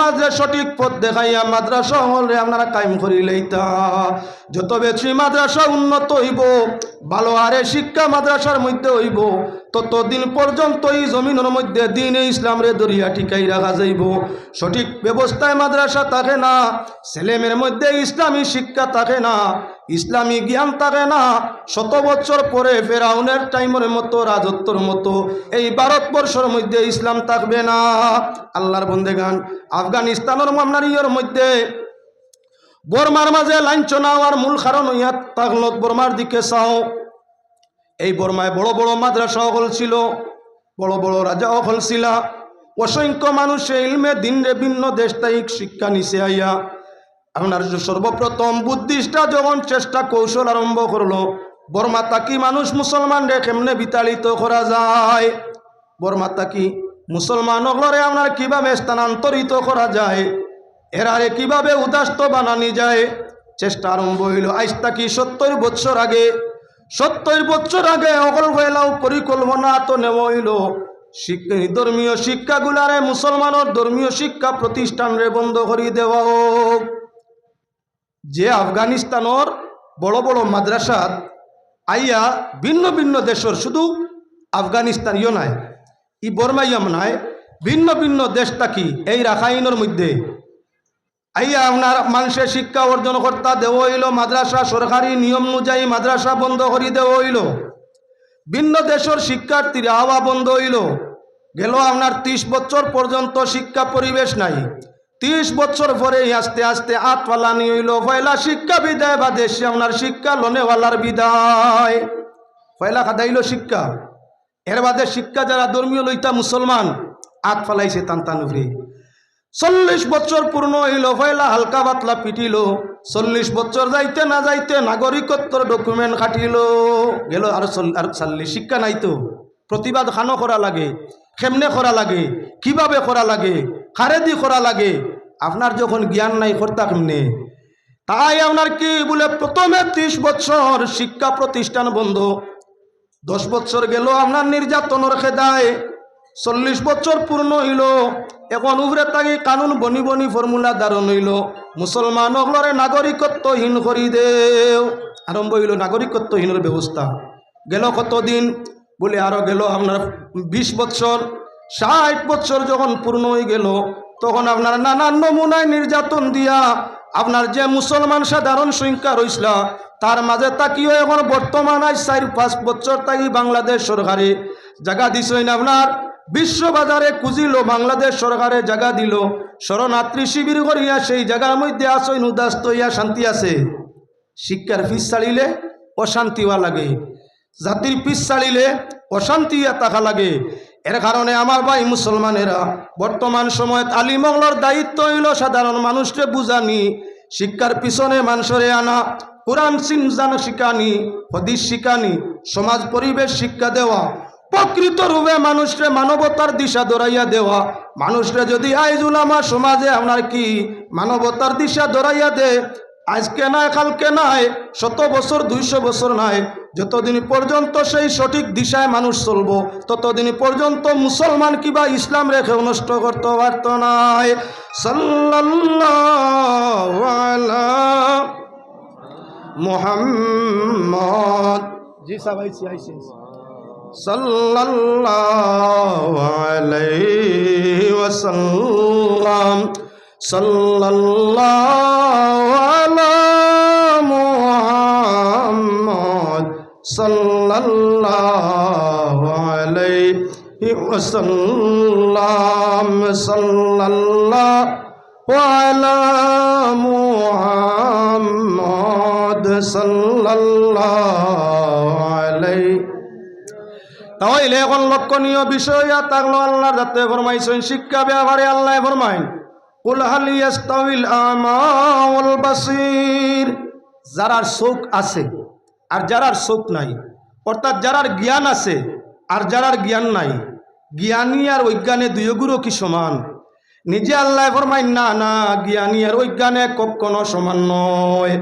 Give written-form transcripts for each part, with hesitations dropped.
সমাজে সঠিক পথ দেখাইয়া মাদ্রাসা হলে আপনারা কায়েম করিলেইতা। যত বেশি মাদ্রাসা উন্নত হইব, ভালো হারে শিক্ষা মাদ্রাসার মধ্যে হইব, ততদিন পর্যন্ত এই জমিনের মধ্যে দ্বীনে ইসলামরে দরিয়া টিকাই রাখা যাইব। সঠিক ব্যবস্থায় মাদ্রাসা থাকে না, ছেলেমেয়ের মধ্যে ইসলামী শিক্ষা থাকে না, ইসলামী জ্ঞান থাকে না, 100 বছর পরে ফেরাউনের টাইমের মতো, রাজত্বর মতো এই ভারতবর্ষের মধ্যে ইসলাম থাকবে না। আল্লাহর বন্দেগান, আফগানিস্তানের মামনারিয়র মধ্যে বর্মার মাঝে লাঞ্ছনা হওয়ার মূল কারণ হইয়া থাকল, বর্মার দিকে চাও, এই বর্মায় বড় বড় মাদ্রাসা হল ছিল, বড় বড় রাজা হল ছিল, অসংখ্য মানুষে ইলমে দিনরে ভিন্ন দেশ তাইক শিক্ষা নিচে আইয়া আপনার সর্বপ্রথম বুদ্ধিস্টরা যখন চেষ্টা কৌশল আরম্ভ করলো, বর্মা তাকি মানুষ মুসলমানরে কেমনে বিতাড়িত করা যায়, বর্মা তাকি মুসলমান হলরে আপনার কিভাবে স্থানান্তরিত করা যায়, এরারে কিভাবে উদাস্ত বানানি যায়, চেষ্টা আরম্ভ হইল। আজ তাকি 70 বছর আগে, 70 বছর আগে অকল হইলাও পরিকল্পনা তো নেওয়া হইল ধর্মীয় শিক্ষাগুলারে, মুসলমানের ধর্মীয় শিক্ষা প্রতিষ্ঠানরে বন্ধ করে দেওয়া হোক। যে আফগানিস্তানের বড় বড় মাদ্রাসাত আইয়া ভিন্ন ভিন্ন দেশের, শুধু আফগানিস্তানীয় নাই, ই বর্মাইয়াম নাই, ভিন্ন ভিন্ন দেশ থাকি এই রাখাইনের মধ্যে আইয়া আপনার মানুষের শিক্ষা অর্জন কর্তা দেওয়া হইল, মাদ্রাসা সরকারি নিয়ম অনুযায়ী মাদ্রাসা বন্ধ করে দেওয়া হইল, ভিন্ন দেশের শিক্ষার্থীরা আওয়া বন্ধ হইল। গেল আপনার 30 বছর পর্যন্ত শিক্ষা পরিবেশ নাই, 30 বছর পরে আস্তে আস্তে আতওয়ালানি হইল, পয়লা শিক্ষা বিদায় বা দেশে আপনার শিক্ষা লোনেওয়ালার বিদায়, পয়লা খাদাইল শিক্ষা, এর বাদে শিক্ষা যারা ধর্মীয় লইতা মুসলমান আত ফালাইছে তান্তানুরে। 40 বছর পূর্ণ হইল, পয়লা হালকা পাতলা পিটিল, 40 বছর যাইতে না যাইতে নাগরিকত্বর ডকুমেন্ট কাটিল, গেল আর 40। শিক্ষা নাই তো, প্রতিবাদ খানো করা লাগে, কেমনে করা লাগে, কিভাবে করা লাগে, খারেদি করা লাগে, আপনার যখন জ্ঞান নাই করতা কেমনে। তাই আপনার কি বলে প্রথমে 30 বছর শিক্ষা প্রতিষ্ঠান বন্ধ, 10 বছর গেল আপনার নির্যাতনের খেদায়, 40 বছর পূর্ণ হইল, এখন উপরে তাকে কানুন বনি বনি ফর্মুলা ধারণ হইল, মুসলমান হলরে নাগরিকত্বহীন করি দেও, আরম্ভ হইল নাগরিকত্বহীনের ব্যবস্থা। গেল কতদিন বলে আরো গেল আপনার 20 বছর, 60 বছর যখন পূর্ণ হয়ে গেল, তখন আপনার নানান নমুনায় নির্যাতন দিয়া আপনার যে মুসলমান সাধারণ সংখ্যা রইছিল তার মাঝে তাকিও এখন বর্তমান 4-5 বছর তাই বাংলাদেশ সরকারে জায়গা দিছেন, আপনার বিশ্ববাজারে খুঁজিল, বাংলাদেশ সরকারে জায়গা দিল, শরণার্থী শিবির করিয়া সেই জায়গার মধ্যে আসইন উদাস্ত হইয়া শান্তি আছে। শিক্ষার ফিস ছাড়িলে অশান্তি হওয়া লাগে, জাতির পিস ছাড়িলে অশান্তি থাকা লাগে। এর কারণে আমার ভাই মুসলমানেরা বর্তমান সময় আলিমগলর দায়িত্ব হইল সাধারণ মানুষকে বুঝানি, শিক্ষার পিছনে মানুষরে আনা, কোরআন জানা শিখানি, হাদিস শিখানি, সমাজ পরিবেশ শিক্ষা দেওয়া, প্রকৃত রূপে মানুষকে মানবতার দিশা ধরাইয়া দেওয়া। মানুষরে যদি আইজ উলামা সমাজে আপনার কি মানবতার দিশা ধরাইয়া দে, আজকে নাই কালকে নাই, 100 বছর 200 বছর নাই, যতদিন পর্যন্ত সেই সঠিক দিশায় মানুষ চলবো ততদিন পর্যন্ত মুসলমান কিবা ইসলাম রেখে নষ্ট করতে পারত নাই। সাল্লাল্লাহু আলা মুহাম্মদ, জি সাহেব আইছি, সাল্লাল্লাহু আলাইহি ওয়াসাল্লাম, সাল্লাল্লাহু আলা মুহাম্মদ, সাল্লাল্লাহু আলাইহি ওয়াসাল্লাম, সাল্লাল্লাহু আলা মুহাম্মদ, সাল্লাল্লাহু আলাইহি। তাহলে এখন লক্ষণীয় বিষয় থাকলো আল্লাহ যাতে ফরমাইছেন শিক্ষা ব্যাপারে, আল্লাহ ফরমাইন কুল হাল ইয়াস্তাউল আমা ওয়াল বাসীর, যারার চোখ আছে আর যারার চোখ নাই, অর্থাৎ যারার জ্ঞান আছে আর যারার জ্ঞান নাই, জ্ঞানী আর অজ্ঞানে দুইগুলো কি সমান? নিজে আল্লাহ ফরমাইন না না, জ্ঞানী আর অজ্ঞানে কখনো সমান নয়।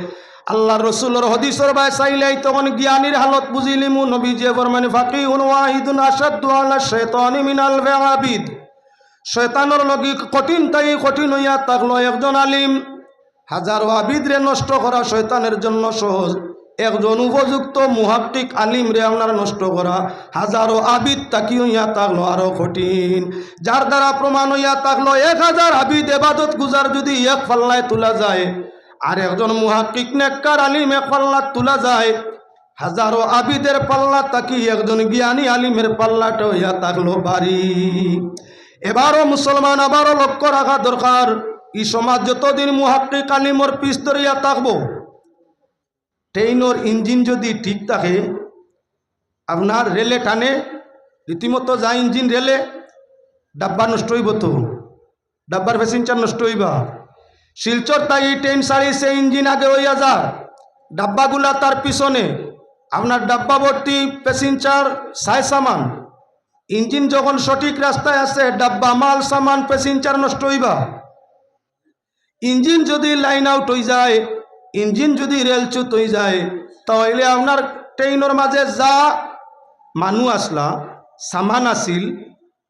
আল্লাহ রসুলের হদিসের ভাই চাইলেই তখন জ্ঞানীর হালত বুঝিলিমু। নবী যে ফরমান ফাকিহুন ওয়াহিদুন আশাদ্দু আলা শাইতানি মিনাল আবিদ, শয়তানোর লগি কঠিন তাই কঠিন হইয়া থাকলো একজন আলিম। হাজারো আবিদরে নষ্ট করা শয়তানের জন্য সহজ, একজন উপযুক্ত মুহাক্কিক আলিম রে আপনার নষ্ট করা হাজারো আবিদ তাকি হইয়া থাকলো আরো কঠিন। যার দ্বারা প্রমাণ হইয়া থাকলো 1000 আবিদ এবাদত গুজার যদি এক পাল্লায় তোলা যায়, আর একজন মুহাক্কিক নেককার আলিম এক পাল্লা তোলা যায়, হাজারো আবিদের পাল্লা তাকি একজন জ্ঞানী আলিমের পাল্লাটা হইয়া থাকলো বাড়ি। এবারও মুসলমান আবারও লক্ষ্য রাখা দরকার, এই সমাজ যতদিন মুহাক্কিক আলিমর পিছ ধরিয়া থাকবো, ট্রেনের ইঞ্জিন যদি ঠিক থাকে, আপনার রেলে টানে রীতিমতো যা ইঞ্জিন রেলে, ডাব্বা নষ্ট হইব, তো ডাব্বার প্যাসেঞ্জার নষ্ট হইবা। শিলচর তাই ট্রেন সারি সে ইঞ্জিন আগে হইয়া যা, ডাব্বাগুলা তার পিছনে, আপনার ডাব্বা ভর্তি প্যাসেঞ্জার সাই সামান। ইঞ্জিন যখন সঠিক রাস্তায় আছে, ডাব্বা মাল সামান প্যাসেঞ্জার নষ্ট হইবা। ইঞ্জিন যদি লাইন আউট হয়ে যায়, ইঞ্জিন যদি রেলচ্যুত হয়ে যায়, তাহলে আপনার ট্রেনের মাঝে যা মানুষ আসলা সামান আসিল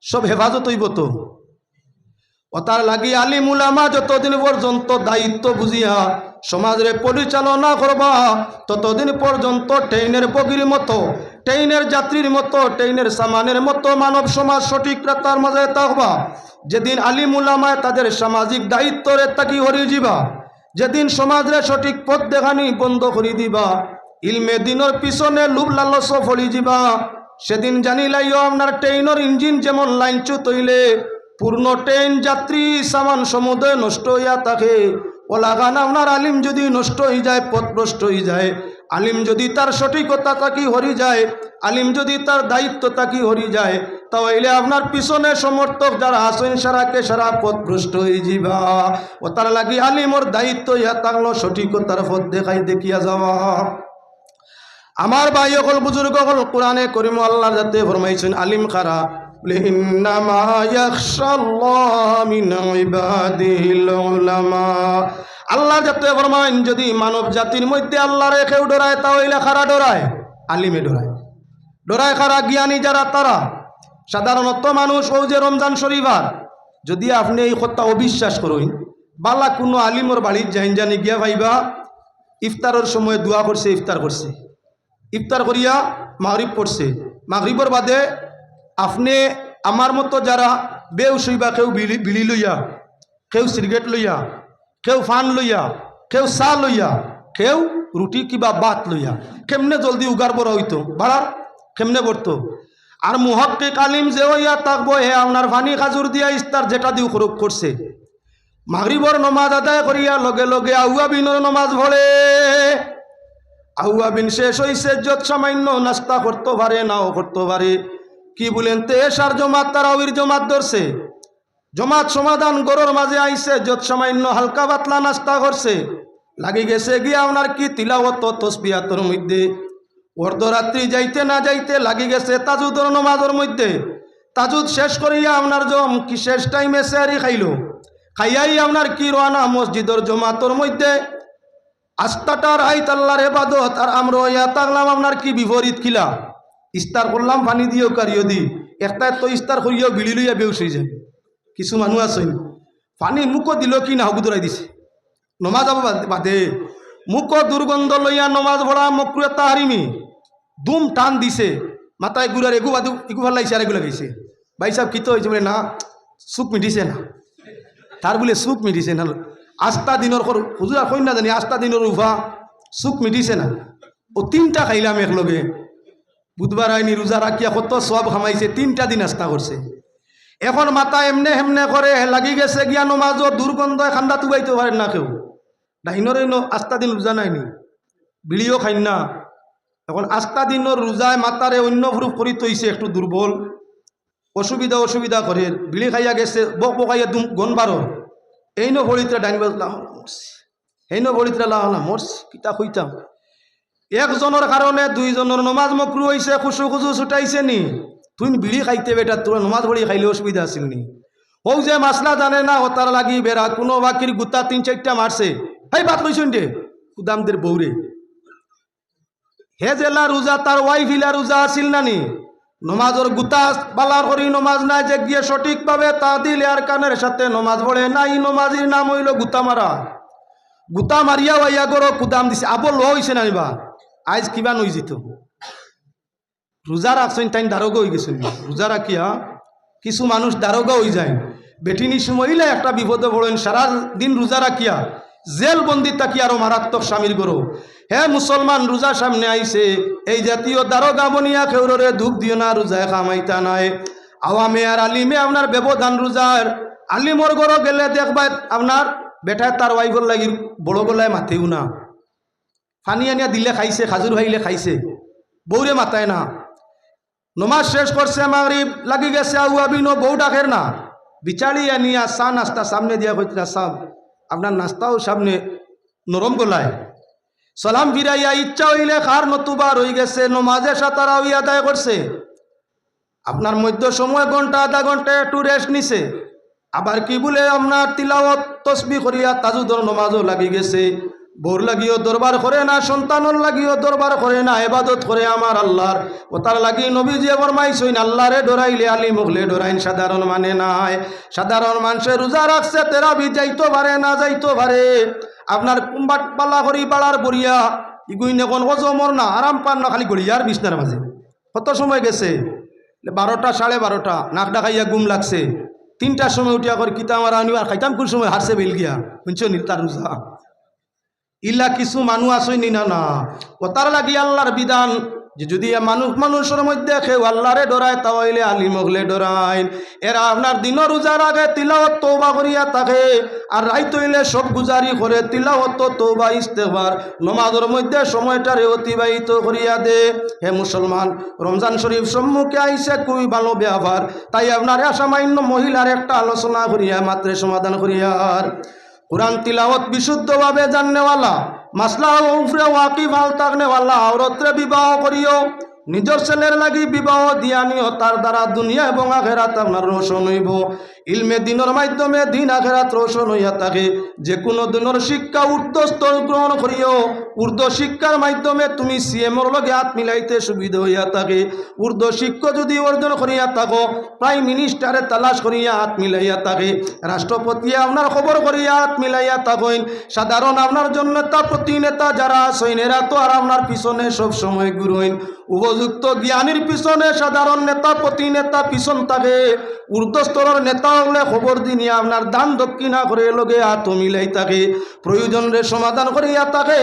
সব হেফাজত হইব। তো ওটার লাগি আলিম উলামা যতদিন পর্যন্ত দায়িত্ব বুঝিয়া সমাজে পরিচালনা করবা, ততদিন পর্যন্ত ট্রেনের বগির মতো, ট্রেনের যাত্রীর মতো, ট্রেনের সামানের মতো মানব সমাজ সঠিক রাস্তার মাঝে থাকবা। যেদিন আলিম উলামায় তাদের সামাজিক দায়িত্বরে তাকি হরি যাবা, যেদিন সমাজরে সঠিক পথ দেখানি বন্ধ করে দিবা, ইলমে দিনের পিছনে লুভ লালস ফলি যাবা, সেদিন জানিলাইও আপনার ট্রেনের ইঞ্জিন যেমন লাইনচ্যুত হইলে পূর্ণ ট্রেন যাত্রী সামান সমুদ্রে নষ্ট হইয়া থাকে, ওলাগান আপনার আলিম যদি নষ্ট হয়ে যায়, পথভ্রষ্ট হয়ে যায়, আলিম যদি তার সঠিকতা তাকি হরি যায়, আলিম যদি তার দায়িত্ব তাকি হরি যায়, তাহলে আপনার পিছনে সমর্থক যারা আসেন সারাকে সারা পথভ্রষ্ট হয়ে যাবা। ও তার লাগি আলিমর দায়িত্ব ইয়া থাকলো সঠিকতার পথ দেখাই দেখিয়া যাওয়া। আমার ভাই সকল বুজুর্গ সকল কোরআনে করিম আল্লাহ যাতে ফরমাইছেন আলিম খারা বলে ইন্নামা ইয়াখশাল্লাহ মিন ইবাদিল উলামা। আল্লাহ যাতে ফরমাইন যদি মানব জাতির মধ্যে আল্লাহরে কেউ ডরায়, তাহলে খারা ডরায়, আলিমে ডরায়। ডরায় খারা জ্ঞানী যারা তারা। সাধারণত মানুষ ও যে রমজান শরীফার যদি আপনি এই কথা অবিশ্বাস করুন, বালা কোনো আলিমর বাড়ির যাইন জানি গিয়া ভাইবা ইফতারের সময় দোয়া করছে, ইফতার করছে, ইফতার করিয়া মাগরিব পড়ছে, মাগরিবর বাদে আপনি আমার মতো যারা বেউস হইবা, কেউ বিড়ি লইয়া, কেউ সিগারেট লইয়া, কেউ ফান লইয়া, কেউ চা লইয়া, কেউ রুটি কিবা ভাত লইয়া, কেমনে জলদি উগার বড় হইতো বাড়ার, কেমনে পড়তো। আর মুহাক্কিক আলিম যে হইয়া থাকবো, হে আপনার ফানি খাজুর দিয়া ইস্তার যেটা দিও খরচ করছে, মাগরিবর নমাজ আদায় করিয়া লগে লগে আউয়াবিনের নমাজ ভরে। আউয়াবিন শেষ হইছে, যত সামান্য নাস্তা করতে পারে, নাও করতে পারে, কি বলেন তেসার জমাত তারাউর জমাত ধরছে, জমাত সমাধান গরুর মাঝে আইছে, যত সামান্য হালকা পাতলা নাস্তা করছে, লাগি গেছে গিয়া আপনার কি তিলাওয়াত তসবিহাতের মধ্যে। অর্ধরাত্রি যাইতে না যাইতে লাগি গেছে তাজুদর নমাজের মধ্যে। তাজুদ শেষ করিয়া আপনার জম কি শেষ টাইমে সেহারি খাইলো, খাইয়াই আপনার কি রানা মসজিদর জমাতর মধ্যে আস্তাটার আইত আল্লাহর ইবাদত। আর আমরা ইয়া থাকলাম আপনার কি বিপরীত খিলা, ইস্তার করলাম পানি দিয়েও কারিও দি, একটা তো ইস্তার করিয়াও বিড়ি লইয়া বেউস হয়ে যায়। কিছু মানুষ আছেন পানি মুখও দিল কি না হবু দৌড়াই দিছে, নমাজ যাব বাদে মুখ দুর্গন্ধ লইয়া নমাজ ভরা মকরুহ তাহরিমি দুম টান দিছে, মাথায় গুড়ার এগু বাদু এগু ভাল লাগছে, আর এগুলো গেছে ভাই সাহেব কিতো হয়েছে বলে না সুখ মিটিছে না, তার বলে সুখ মিটিছে না, আস্তা দিনের হুজুরা কই না জানি আস্তা দিনের উভা সুখ মিটিছে না। ও 3টা খাইলাম একলগে, বুধবার আইনি রোজা রাখিয়া কত সব খামাইছে, 3টা দিন আস্তা করছে। এখন মাথা এমনে হেমনে করে লাগি গেছে গিয়া নমাজও দুর্গন্ধ খান্ডা তুবাইতে পারেন না কেউ, ডাইনরে আস্তা দিন রোজা নাইনি, বিড়িও খাই না। এখন আস্তা দিনের রোজায় মাতারে অন্য রূপ করি তৈছে, একটু দুর্বল, অসুবিধা করে বিড়ি খাইয়া গেছে, বক বকাইয়া গন বারো, এই ভরিত্রা ডাইন বাজলাম মরছি, এই ভরিত্রা লাহলাম মরছি, কিতা কইতাম। একজনের কারণে 2জনের নমাজ মকরু হয়েছে, খুশু খুশু ছুটাইছে নি, তুই বিড়ি খাইতে বেটা তোর নমাজ ভরি খাইলে অসুবিধা আসিল নি। ও যে মাসলা জানে না, ও তার লাগি বেড়া কোনো বাকির গুতা 3-4টা মারছে, হাই বাত লইছেন দে কুদামদের বৌরে। হে জেলা রোজা তার ওয়াইফ ইলা রোজা আসিল না নি, নমাজের গুতা বালার করি নমাজ নাই যে গিয়ে সঠিকভাবে তা দিলে আর কানের সাথে নমাজ পড়ে নাই, নমাজির নাম হইল গুতা মারা। গুতা মারিয়া ওয়াইয়া গরো কুদাম দিছে আবল হইছে না নিবা আজ কিবা নই যেত রোজা রাখছেন তাই দারোগা হয়ে গেছেন। রোজা রাখিয়া কিছু মানুষ দারোগা হয়ে যায়, বেটিনি সময়লে একটা বিপদে পড়েন, সারা দিন রোজা রাখিয়া জেল বন্দি তাকি আরো মারাত্মক স্বামীর গরো। হে মুসলমান, রোজা সামনে আইছে, এই জাতীয় দারোগা বনিয়া খেউরে দুঃখ দিও না, রোজায় খামাইতা নাই। আওয়ামে আর আলিমে আপনার ব্যবধান রোজার। আলিমর গরো গেলে দেখবা আপনার বেটায় তার ওয়াইফর লাগি বড় গলায় মাথেও না, ফানি আনিয়া দিলে খাইছে, খাজুর ভাইলে খাইছে, বউরে মাথায় না। নমাজ শেষ করছে, মাগরিব লাগি গেছে, আউয়াবিনো বউ ডাকের না, বিচারি আনিয়া চা নাস্তা সামনে দিয়া কইতরা সাহ আপনার নাস্তাও সামনে নরম গলায় সালাম ফিরাইয়া ইচ্ছা হইলে খার নতুবা রই গেছে, নমাজের সাতারাউই আদায় করছে, আপনার মধ্য সময় ঘন্টা আধা ঘন্টা একটু রেস্ট নিছে, আবার কি বলে আপনার তিলাওয়াত তসবিহ করিয়া তাজুদর নমাজও লাগি গেছে। বোর লাগিও দরবার করে না, সন্তানর লাগিও দরবার করে না, ইবাদত করে আমার আল্লাহর। ও তার লাগি নবীজি ফরমাইছেন আল্লাহরে ডরাইলে আলী মুগলে ডরাইন, সাধারণ মানে নাই। সাধারণ মানুষের রোজা রাখছে, তেরাবি যাইতো পারে না যাইতো পারে, আপনার কুম্বাট পাল্লা করি বাড়ার বরিয়া ইগুইন এখন অজমর না, আরাম পান না, খালি গড়িয়ার বিছনার মাঝে। কত সময় গেছে 12টা 12:30, নাক ডাকাইয়া ঘুম লাগছে, 3টার সময় উঠিয়া করে কিতা আমার আনিবার খাইতাম কোন সময় হারছে বেল গিয়া শুনছ নি তার রোজা। ইলা কিছু মানুষ আসইনি না না, ও তার লাগি আল্লাহর বিধান যে যদি মানুষের মধ্যে কেউ আল্লাহরে ডরায় তাহলে আলিম হলে ডরাইন। এরা আপনার দিন রোজার আগে তিলাওয়াত তওবা করিয়া থাকে, আর রাইত হইলে সব গুজারি করে তিলাওয়াত তওবা ইস্তেগফার নমাজের মধ্যে সময়টারে অতিবাহিত করিয়া দে। হে মুসলমান, রমজান শরীফ সম্মুখে আইসে খুবই ভালো ব্যবহার, তাই আপনার সামান্য মহিলার একটা আলোচনা করিয়া মাত্রে সমাধান করিয়ার। কুরআন তিলাওয়াত বিশুদ্ধভাবে জাননেওয়ালা, মাসলা উপরে ওয়াকিফ হাল থাকনেওয়ালা আওরতরে বিবাহ করিও, নিজের ছেলের লাগি বিবাহ দিয়া নিও, তার দ্বারা দুনিয়া এবং আখেরাত আপনার রোশন হইব। ইলমে দিনের মাধ্যমে দিন আখেরাত রোশন হইয়া থাকে। যে কোনো দিনের শিক্ষা ঊর্ধ্বস্তর গ্রহণ করিও, ঊর্ধ্ব শিক্ষার মাধ্যমে তুমি সিএমর লগে হাত মিলাইতে সুবিধা হইয়া থাকে। ঊর্ধ্ব শিক্ষা যদি অর্জন করিয়া থাকো, প্রাইম মিনিস্টারে তালাশ করিয়া হাত মিলাইয়া থাকে, রাষ্ট্রপতি আপনার খবর করিয়া হাত মিলাইয়া থাকেন, সাধারণ আপনার জন্য নেতা প্রতিনেতা যারা আছেন এরা তো আর আপনার পিছনে সব সময় ঘুরইন। উপযুক্ত জ্ঞানীর পিছনে সাধারণ নেতা প্রতিনেতা পিছন থাকে, ঊর্ধ্বস্তরের নেতা হলে খবর দিনিয়া আপনার দান দক্ষিণা করে লগে হাত মিলাই থাকে, প্রয়োজনের সমাধান করিয়া থাকে।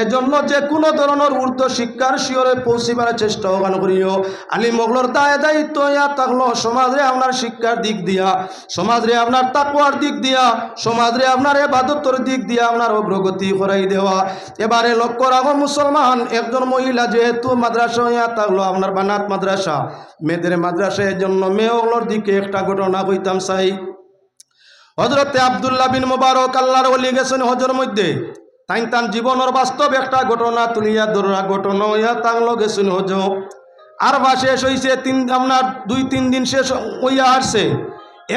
এজন্য যে কোনো ধরনের ঊর্ধ্ব শিক্ষার শিওরে পৌঁছিবার চেষ্টা ওখান করিও। আলী মোগলর দায় দায়িত্ব ইয়া থাকলো সমাজে আপনার শিক্ষার দিক দিয়া, সমাজে আপনার তাকওয়ার দিক দিয়া, সমাজে আপনার ইবাদতের দিক দিয়া আপনার অগ্রগতি করাই দেওয়া। এবারে লক্ষ্য রাখো মুসলমান, একজন মহিলা যেহেতু মাদ্রাসা ইয়া থাকলো আপনার বানাত মাদ্রাসা, মেয়েদের মাদ্রাসা, এর জন্য মেয়েগুলোর দিকে একটা ঘটনা কইতাম চাই। হযরতে আব্দুল্লাহ বিন মুবারক আল্লাহর ওলি গেছেন হজের মধ্যে, তাই তার জীবনের বাস্তব একটা ঘটনা তুলিয়া ধরা ঘটনা হইয়া তাংলো গেছেন হজ। আর বা শেষ হইছে আপনার 2-3 দিন শেষ হইয়া আসছে।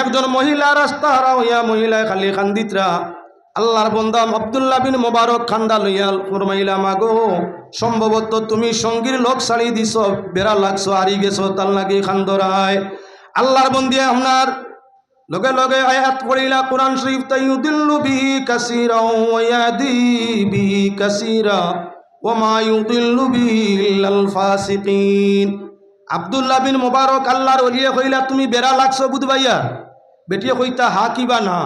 একজন মহিলা রাস্তা হারা হইয়া মহিলায় খালি খান্দিতরা, আল্লাহর বন্দা আব্দুল্লাহ বিন মুবারক খান্দা লইয়া ফরমাইলা, মাগো সম্ভবত তুমি সঙ্গীর লোক ছাড়ি দিছ, বেড়া লাগছো, হারি গেছো, তার লাগি খান্দরায়। আল্লাহর বন্দি আপনার লগে লগে আয়াত পড়িলা কোরআন শরীফ, তাইয়ুদিল্লু বিহি কাসীরা ওয়া ইয়াদি বিহি কাসীরা ওয়া মা ইউদিল্লু বিহি ইল্লাল ফাসিকিন। আব্দুল্লাহ বিন মুবারক আল্লাহর ওলিয়ে কইলা তুমি বেড়া লাগছো বুধবাইয়া, বেটিয়ে কইতা হা কিবা না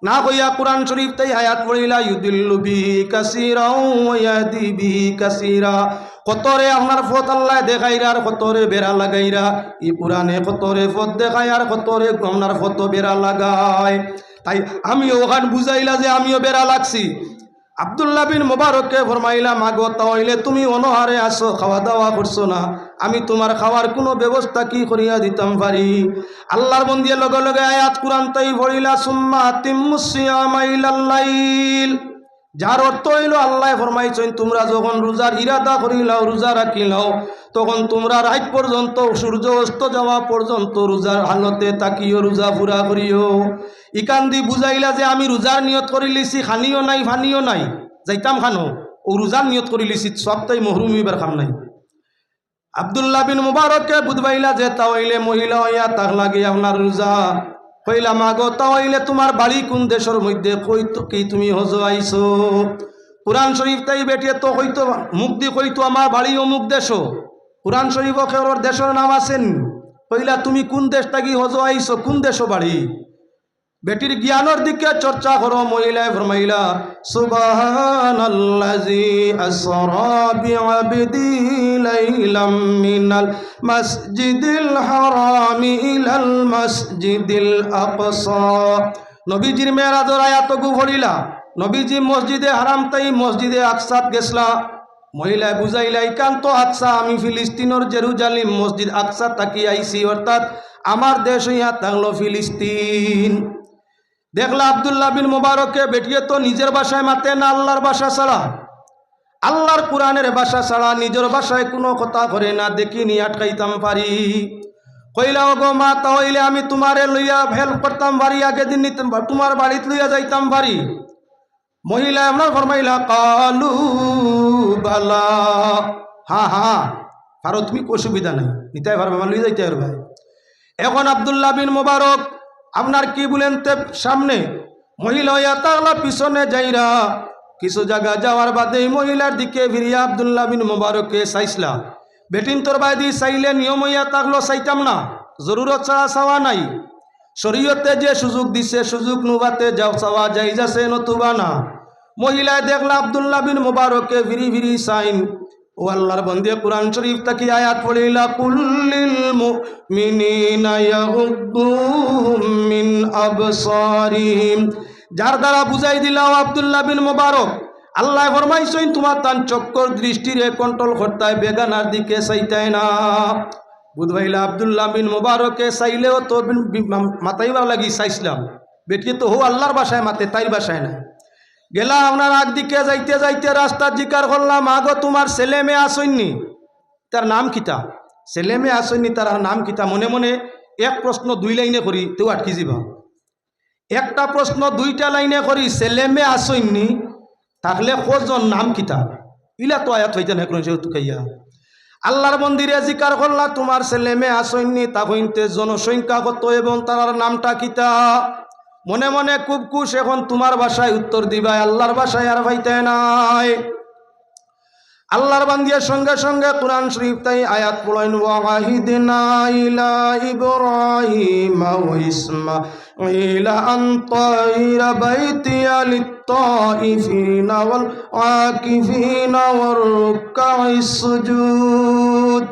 না কইয়া কোরআন শরীফ তাই আয়াত পড়িলা, ইউদিল্লু বিহি কাসীরা ওয়া ইয়াদি বিহি কাসীরা। কতরে আপনার ফত আল্লাহ দেখাইরা আর কতরে বেড়া লাগাইরা, ই পুরাণে কতরে ফত দেখায় আর কতরে আপনার ফত বেড়া লাগায়। তাই আমিও ওখান বুঝাইলা যে আমিও বেড়া লাগছি। আব্দুল্লাহ বিন মুবারককে ফরমাইলা, মাগো তাহলে তুমি অনহারে আসো, খাওয়া দাওয়া করছো না, আমি তোমার খাওয়ার কোনো ব্যবস্থা কি করিয়া দিতাম পারি। আল্লাহর বন্দিয়ে লগে লগে আয়াত কুরআন তাই পড়িলা, সুম্মা আতিম্মুস সিয়ামা ইলাল লাইল, যার অর্থ হইল আল্লাহ ফরমাইছেন তোমরা যখন রোজার ইরাদা করিলাও, রোজা রাখিলাও, তখন তোমরা রাত পর্যন্ত সূর্য অস্ত যাওয়া পর্যন্ত রোজার হালতে তাকিও, রোজা পুরা করিও। ইকান্দি বুঝাইলা যে আমি রোজার নিয়ত করি লিছি, খানিও নাই ফানিও নাই, যাইতাম খানো, ও রোজার নিয়ত করি লিছি, সবটাই মহরুম হইবার খাম নাই। আব্দুল্লাহ বিন মুবারককে বুধবাইলা যে তাওয়াইলে মহিলা হইয়া তাক লাগি আপনার রোজা কইলা মাগো তাওয়াইলে তোমার বাড়ি কোন দেশের মধ্যে কই তো কি তুমি হজ আইছো কুরআন শরীফ তাই বেটিয়ে তো কইতো মুখ দি কইতো আমার বাড়ি অমুক দেশ কুরআন শরীফ ওর দেশের নাম আছেন কইলা তুমি কোন দেশ থাকি হজ আইছো কোন দেশ বাড়ি বেটির জ্ঞানের দিকে চর্চা করো মহিলায় ফরমাইলা সুবহানাল্লাযী আসরা বিআবদি লাইলাম মিনাল মাসজিদিল হারামি ইলাল মাসজিদিল আকসা নবীজির মেরাজের আয়াত গু পড়িলা নবীজি মসজিদে হারাম তাই মসজিদে আকসাত গেছলা মহিলায় বুঝাইলা একান্ত আকসা আমি ফিলিস্তিনের জেরুজালেম মসজিদ আকসা তাকি আইছি অর্থাৎ আমার দেশ হইয়া থাকলো ফিলিস্তিন দেখলা আব্দুল্লাহ বিন মুবারককে বেটিয়ে তো নিজের ভাষায় মাতে না আল্লাহর ভাষা ছাড়া আল্লাহর কোরআনের ভাষা ছাড়া নিজের ভাষায় কোনো কথা করে না দেখি নি আটকাইতাম পারি কইলা গো মা তাহলে আমি তোমারে লইয়া হেল্প করতাম পারি আগে দিন নিতাম তোমার বাড়িতে লইয়া যাইতাম পারি মহিলা আমরা ফরমাইলা কালু বালা হ্যাঁ হ্যাঁ পারো তুমি অসুবিধা নাই নিতাই পারবে আমার লইয়া যাইতে পারবে এখন আব্দুল্লাহ বিন মুবারক আপনার কি বলেন তে সামনে মহিলা হইয়া তাহলে পিছনে যাইরা কিছু জায়গা যাওয়ার বাদে মহিলার দিকে ফিরিয়া আব্দুল্লাহ বিন মুবারককে চাইছিলা বেটিন তোর বাইদি চাইলে নিয়ম হইয়া থাকলো চাইতাম না জরুরত ছাড়া চাওয়া নাই শরীয়তে যে সুযোগ দিছে সুযোগ নুবাতে যাও চাওয়া যাই যাচ্ছে নতুবা না মহিলায় দেখলা আব্দুল্লাহ বিন মুবারককে ফিরি ফিরি চাইন ও আল্লাহর বন্দে কুরআন শরীফ তাকি আয়াত পড়িলা কুল্লিল মুমিনিনা ইয়াগুদ্দু মিন আবসারিহিম যার দ্বারা বুঝাই দিলাও আব্দুল্লাহ বিন মুবারক আল্লাহ ফরমাইছেন তোমার তান চক্কর দৃষ্টিরে কন্ট্রোল করতায় বেগানার দিকে চাইতায় না বুধবাইলা আব্দুল্লাহ বিন মুবারককে চাইলেও তো মাতাইবার লাগি চাইছিলাম বেটি তো হো আল্লাহর বাসায় মাতে তাইর বাসায় না গেলা আপনার আগ দিকে যাইতে যাইতে রাস্তার জিকার করলাম আগো তোমার ছেলে মেয়ে আসেননি তার নাম কিতা ছেলে মেয়ে আসেননি তার নাম কিতা মনে মনে এক প্রশ্ন দুই লাইনে করি তেও আটকি যাবা একটা প্রশ্ন দুইটা লাইনে করি ছেলে মেয়ে আসেননি থাকলে কজন নাম কিতা ইলা তো আয়াত হইতে না কোন সেতু খাইয়া আল্লাহর মন্দিরে জিকার করলা তোমার ছেলে মেয়ে আসেননি তা হইতে জনসংখ্যা কত এবং তার নামটা কিতা মনে মনে খুব খুশ এখন তোমার ভাষায় উত্তর দিবা আল্লাহর ভাষায় আর ভাইতে নাই আল্লাহর বান্দিয়ার সঙ্গে সঙ্গে কুরআন শরীফ তাই আয়াত পড়াইন ওয়াহিদিনা ইলা ইব্রাহিম ওয়া ইসমাঈলা আন তাহিরা বাইতিয়া লিত-তাইফিনা ওয়াল আকিফিনা ওয়ার রুকআইস সুজুদ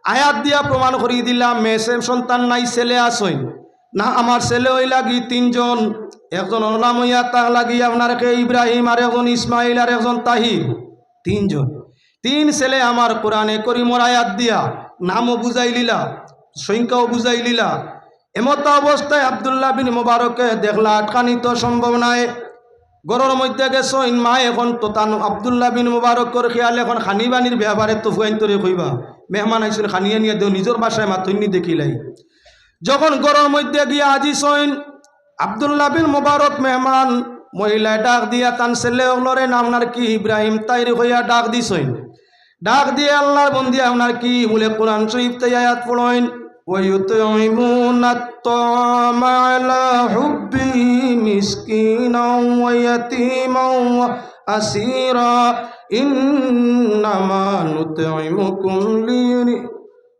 আয়াত দিয়া প্রমাণ করিয়ে দিলাম মেয়ে সন্তান নাই ছেলে আসই না আমার ছেলে ওই লাগি তিনজন একজন নাম হইয়া তা লাগি আপনার কে ইব্রাহিম আর একজন ইসমাইল আর একজন তাহির তিনজন তিন ছেলে আমার কোরআনে করিমর আয়াত দিয়া নামও বুঝাই লিলা সংখ্যাও বুঝাই লিলা এমত অবস্থায় আব্দুল্লাহ বিন মুবারককে দেখলা আটকানি তো সম্ভব নাই গরর মধ্যে গেছ মা এখন তো তান আব্দুল্লাহ বিন মুবারকর খেয়াল এখন খানি বানির ব্যাপারে তো ফুয়াইন তরে কইবা মেহমান আইসেন খানিয়ে নিয়ে দেও নিজের বাসায় মাথইনি দেখিলাই যখন গরর মধ্যে গিয়া আজি সইন আব্দুল্লাহ বিন মুবারক মেহমান মহিলায় ডাক দিয়া তান ছেলে ওগুলোরে নামনার কি ইব্রাহিম তাইর হইয়া ডাক দিছইন ডাক দিয়ে আল্লাহর বন্দি আপনার কি বলে কোরআন শরীফ তে আয়াত পড়েন ويطعمون الطعام على حبه مسكينا ويتيما وأسيرا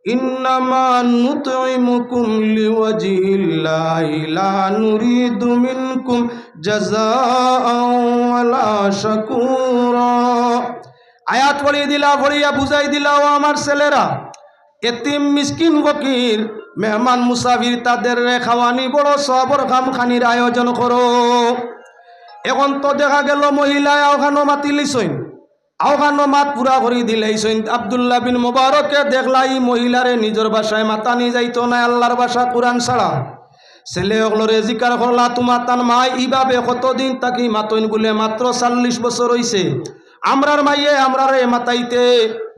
إنما نطعمكم لوجه الله لا نريد منكم جزاء ولا شكورا আয়াত পড়িয়ে দিলা পড়িয়া বুঝাই দিলা ও আমার ছেলেরা এতিম মিসকিন ফকির মেহমান মুসাফির তাদের খাওয়ানি বড় সবর খামখানির আয়োজন করো এখন তো দেখা গেল মহিলায় আওখানো মাতি লিছইন আওখানো মাত পুরা করি দিলেইছইন আব্দুল্লাহ বিন মুবারককে দেখলাই মহিলারে নিজের ভাষায় মাতানি যাইতো না আল্লাহর ভাষা কোরআন ছাড়া ছেলে ওগুলোরে জিকার করলা তোমার তান মাই ইভাবে কতদিন তাকি মাতইন বলে মাত্র 40 বছর হইছে আমরার মাইয়ে আমরারে মাতাইতে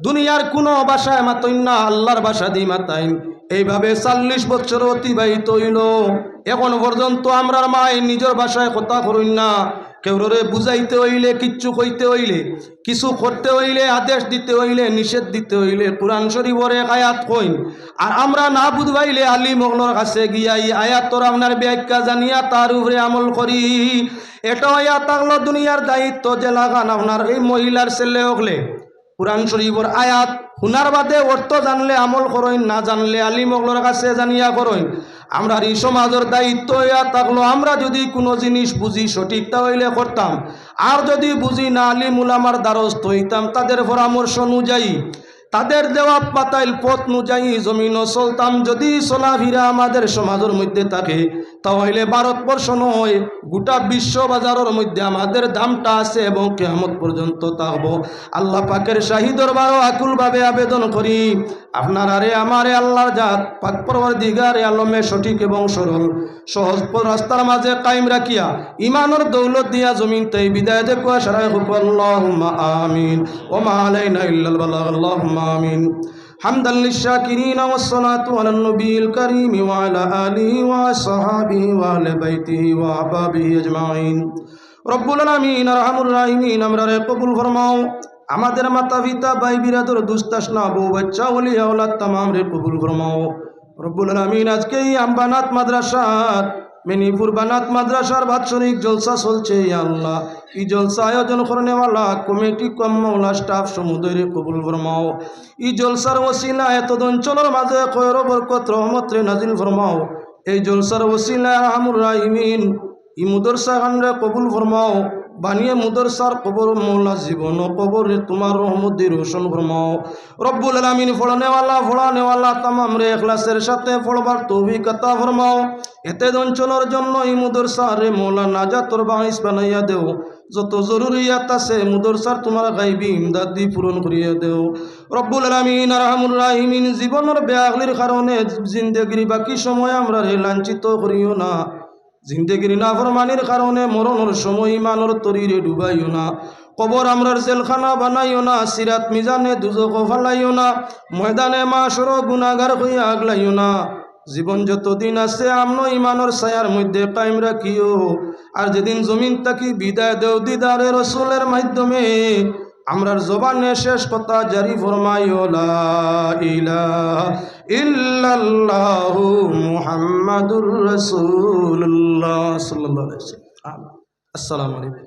দুনিয়ার কোনো ভাষায় মাতইন না, আল্লাহর ভাষা দিয়ে মাতাইন। এইভাবে 40 বছর অতিবাহিত হইল। এখন পর্যন্ত আমরার মায় নিজের ভাষায় কথা কইন না। কেউরে বুঝাইতে হইলে, কিচ্ছু কইতে হইলে, কিছু করতে হইলে, আদেশ দিতে হইলে, নিষেধ দিতে হইলে কুরআন শরীফের এক আয়াত কইন। আর আমরা না বুঝবাইলে আলিম ওগলোর কাছে গিয়া এই আয়াতর আপনার ব্যাখ্যা জানিয়া তার উপরে আমল করি। এটা হইয়া থাকলো দুনিয়ার দায়িত্ব যে লাগান আপনার এই মহিলার ছেলে হকলে কুরআন শরীফের আয়াত হুনার বাদে অর্থ জানলে আমল করইন, না জানলে আলিম ওগলোর কাছে জানিয়া করইন। আমরা এই সমাজের দায়িত্ব হইয়া থাকলো আমরা যদি কোনো জিনিস বুঝি সঠিকটা হইলে করতাম, আর যদি বুঝি না আলিম উলামার দ্বারস্থ হইতাম, তাদের পরামর্শ অনুযায়ী, তাদের দেওয়া পাতাইল পথ অনুযায়ী জমিনও চলতাম। যদি চলাফেরা আমাদের সমাজের মধ্যে থাকে তাহলে ভারতবর্ষ নয় গোটা বিশ্ব বাজারের মধ্যে আমাদের দামটা আছে এবং কিয়ামত পর্যন্ত থাকবো। আল্লাহ পাকের শাহী দরবারও আকুলভাবে আবেদন করি, আপনার আরে আমারে আল্লাহর জাত পাক পরওয়ারদিগার আলমে সঠিক এবং সরল সহজ রাস্তার মাঝে কায়েম রাখিয়া ইমানের দৌলত দিয়া জমিন তাই বিদায় দেখো সারাই হুক আল্লাহুম্মা আমিন ওয়া মা আলাইনা ইল্লাল বালাগ আল্লাহুম্মা আমিন। হামদাল লিশাকিরিন ওয়াস সালাতু আলান নবিয়িল কারীম ওয়া আলা আলিহি ওয়া আসহাবিহি ওয়া আহলি বাইতিহি ওয়া আহবাবিহি আজমাইন। রব্বুল আলামিন আরহামুর রাহিমিন আমরারে কবুল ফরমাও। আমাদের মাতা পিতা ভাই বিরাদর দুস্তাসনা বউ বাচ্চা ওলি আওলাদ তামাম রে কবুল ফরমাও। রব্বুল আলামিন আজকে এই আমবানাত মাদ্রাসার মেনিপুর বানাত মাদ্রাসার বাৎসরিক জলসা চলছে। ইয়া আল্লাহ এই জলসা আয়োজন করনেওয়ালা কমিটি কম মৌলা স্টাফ সমুদয় কবুল ফরমাও। এই জলসার ওসিলা এত অঞ্চলের মাঝে খয়র বরকত রহমত রে নাজিল ফরমাও। এই জলসার ওসিলা আরহামুর রাহিমিন ই মুদরসা খানরে কবুল ফরমাও। বানিয়ে মুদরসার কবর মৌলা জীবন কবর তোমার রহমত দিয়ে রোশন ফরমাও। রব্বুল আলামিন ফড়ানেওয়ালা তামাম রে ইখলাসের সাথে ফড়বার তৌফিক আতা ফরমাও। এতে অঞ্চলের জন্য এই মুদরসা রে মৌলা নাজাতর বাইস বানাইয়া দেও। যত জরুরিয়াত আছে মুদরসার তোমার গাইবি ইমদাদ দি পূরণ করিয়া দেও। রব্বুল আলামিন আরহামুর রাহিমিন জীবনের বেআগলির কারণে জিন্দেগির বাকি সময় আমরা রে লাঞ্ছিত করিও না। জিন্দেগির নাফরমানির কারণে মরণের সময় ইমানের তরিরে ডুবাইও না। কবর আমরার জেলখানা বানাইও না। সিরাত মিজানে দুজক ফালাইও না। ময়দানে মাশর গুনাহগার হইয়া আগলাইও না। জীবন যতদিন আছে আমনো ইমানের ছায়ার মধ্যে কায়েম রাখিও। আর যেদিন জমিন তাকি বিদায় দেও দিদারে রসুলের মাধ্যমে আমরার জবানে শেষ কথা জারি ফরমাইও লা ইলাহা ইল্লাল্লাহু মুহাম্মাদুর রাসূলুল্লাহ সাল্লাল্লাহু আলাইহি ওয়াসাল্লাম। আসসালামু আলাইকুম।